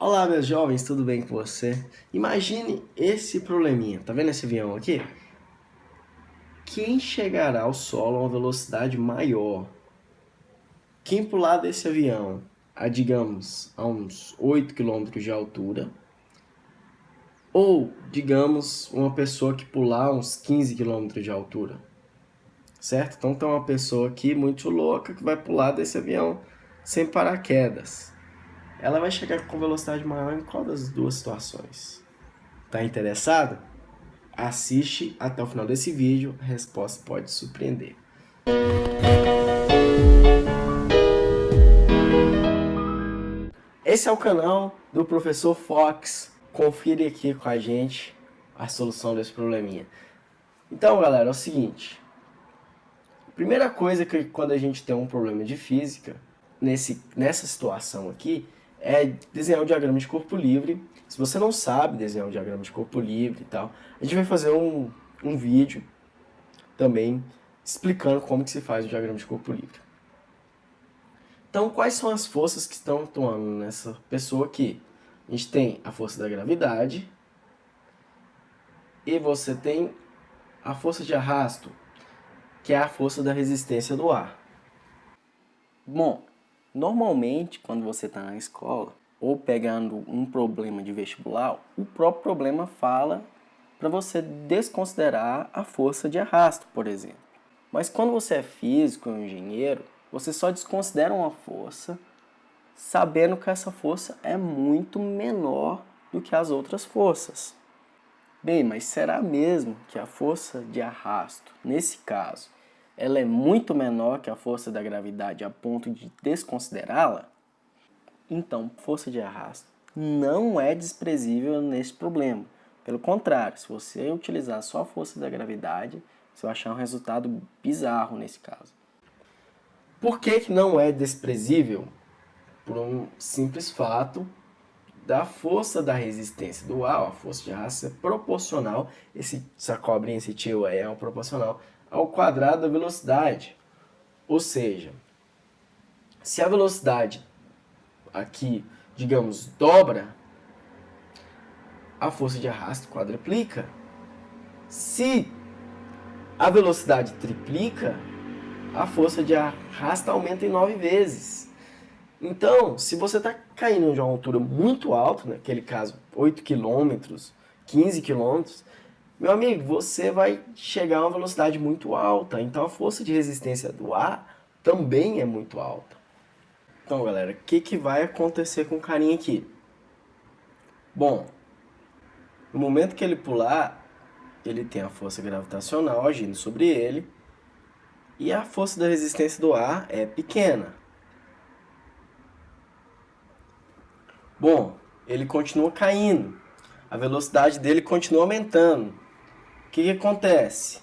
Olá, meus jovens, tudo bem com você? Imagine esse probleminha, tá vendo esse avião aqui? Quem chegará ao solo a uma velocidade maior? Quem pular desse avião digamos, a uns 8 quilômetros de altura, ou, digamos, uma pessoa que pular a uns 15 quilômetros de altura, certo? Então tem uma pessoa aqui muito louca que vai pular desse avião sem paraquedas. Ela vai chegar com velocidade maior em qual das duas situações? Tá interessado? Assiste até o final desse vídeo, a resposta pode surpreender. Esse é o canal do Professor Fox. Confira aqui com a gente a solução desse probleminha. Então, galera, é o seguinte. Primeira coisa que quando a gente tem um problema de física, nessa situação aqui, é desenhar um diagrama de corpo livre. Se você não sabe desenhar um diagrama de corpo livre e tal, a gente vai fazer um vídeo também explicando como que se faz o diagrama de corpo livre. Então, quais são as forças que estão atuando nessa pessoa aqui? A gente tem a força da gravidade e você tem a força de arrasto, que é a força da resistência do ar. Bom, normalmente quando você está na escola ou pegando um problema de vestibular, o próprio problema fala para você desconsiderar a força de arrasto, por exemplo. Mas quando você é físico ou engenheiro, você só desconsidera uma força sabendo que essa força é muito menor do que as outras forças. Bem, mas será mesmo que a força de arrasto, nesse caso, ela é muito menor que a força da gravidade a ponto de desconsiderá-la? Então, força de arrasto não é desprezível nesse problema. Pelo contrário, se você utilizar só a força da gravidade, você vai achar um resultado bizarro nesse caso. Por que não é desprezível? Por um simples fato da força da resistência do ar, a força de arrasto é proporcional, essa cobrinha, esse tio aí é proporcional ao quadrado da velocidade. Ou seja, se a velocidade aqui, digamos, dobra, a força de arrasto quadruplica. Se a velocidade triplica, a força de arrasto aumenta em 9 vezes. Então, se você está caindo de uma altura muito alta, naquele caso 8 km, 15 km, meu amigo, você vai chegar a uma velocidade muito alta. Então a força de resistência do ar também é muito alta. Então, galera, o que vai acontecer com o carinha aqui? Bom, no momento que ele pular, ele tem a força gravitacional agindo sobre ele e a força da resistência do ar é pequena. Bom, ele continua caindo, a velocidade dele continua aumentando. O que acontece?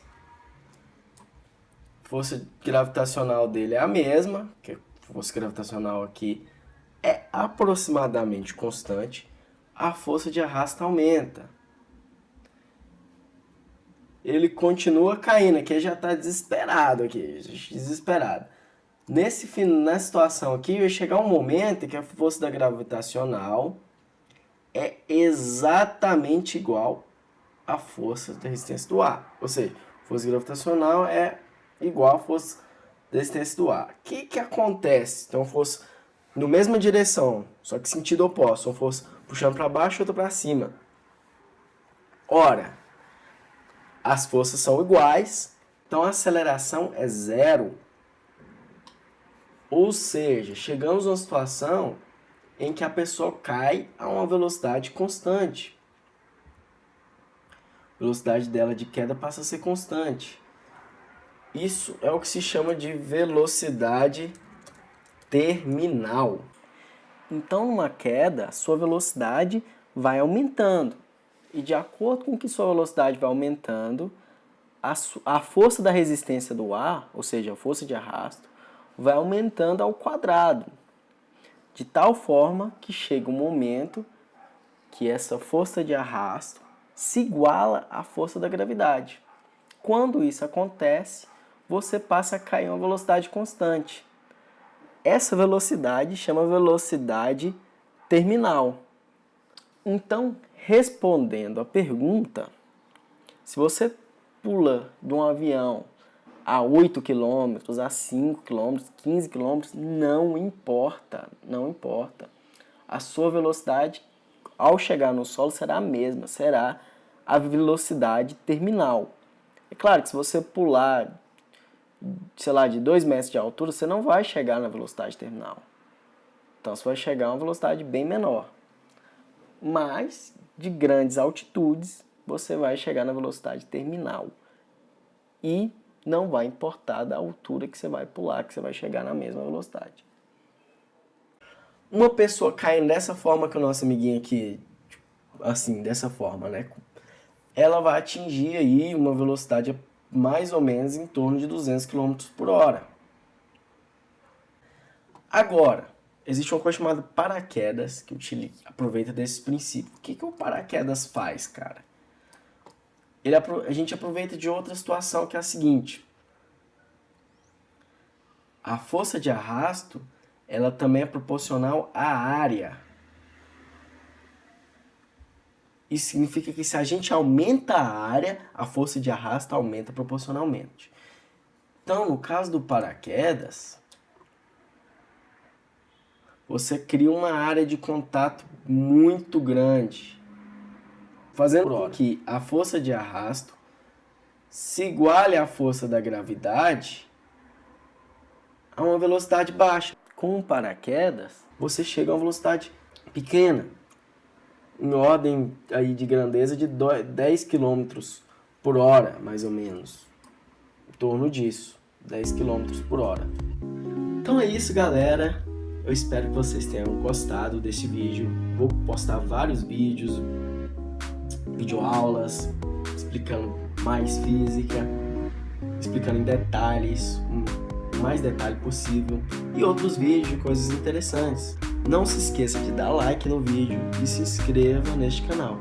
A força gravitacional dele é a mesma, que a força gravitacional aqui é aproximadamente constante, a força de arrasto aumenta. Ele continua caindo, aqui já está desesperado, desesperado. Nessa situação aqui, vai chegar um momento em que a força da gravitacional é exatamente igual à força da resistência do ar. Ou seja, a força gravitacional é igual à força da resistência do ar. O que acontece? Então, força na mesma direção, só que sentido oposto. Uma força puxando para baixo e outra para cima. Ora, as forças são iguais, então a aceleração é zero. Ou seja, chegamos a uma situação em que a pessoa cai a uma velocidade constante. A velocidade dela de queda passa a ser constante. Isso é o que se chama de velocidade terminal. Então, numa queda, a sua velocidade vai aumentando. E de acordo com que sua velocidade vai aumentando, a força da resistência do ar, ou seja, a força de arrasto, vai aumentando ao quadrado. De tal forma que chega um momento que essa força de arrasto se iguala à força da gravidade. Quando isso acontece, você passa a cair a uma velocidade constante. Essa velocidade chama velocidade terminal. Então, respondendo a pergunta, se você pula de um avião a 8 km, a 5 km, 15 km, não importa. A sua velocidade ao chegar no solo será a mesma, será a velocidade terminal. É claro que se você pular, sei lá, de 2 metros de altura, você não vai chegar na velocidade terminal. Então você vai chegar a uma velocidade bem menor. Mas, de grandes altitudes, você vai chegar na velocidade terminal. E não vai importar da altura que você vai pular, que você vai chegar na mesma velocidade. Uma pessoa caindo dessa forma que o nosso amiguinho aqui, assim, dessa forma, né? Ela vai atingir aí uma velocidade mais ou menos em torno de 200 km por hora. Agora, existe uma coisa chamada paraquedas, que aproveita desse princípio. O que o paraquedas faz, cara? A gente aproveita de outra situação, que é a seguinte. A força de arrasto, ela também é proporcional à área. Isso significa que se a gente aumenta a área, a força de arrasto aumenta proporcionalmente. Então, no caso do paraquedas, você cria uma área de contato muito grande, fazendo com que a força de arrasto se iguale à força da gravidade a uma velocidade baixa. Com o paraquedas, você chega a uma velocidade pequena, em ordem aí de grandeza de 10 km por hora, mais ou menos. Em torno disso, 10 km por hora. Então é isso, galera. Eu espero que vocês tenham gostado desse vídeo. Vou postar vários vídeos, videoaulas, explicando mais física, explicando em detalhes, o mais detalhe possível, e outros vídeos de coisas interessantes. Não se esqueça de dar like no vídeo e se inscreva neste canal.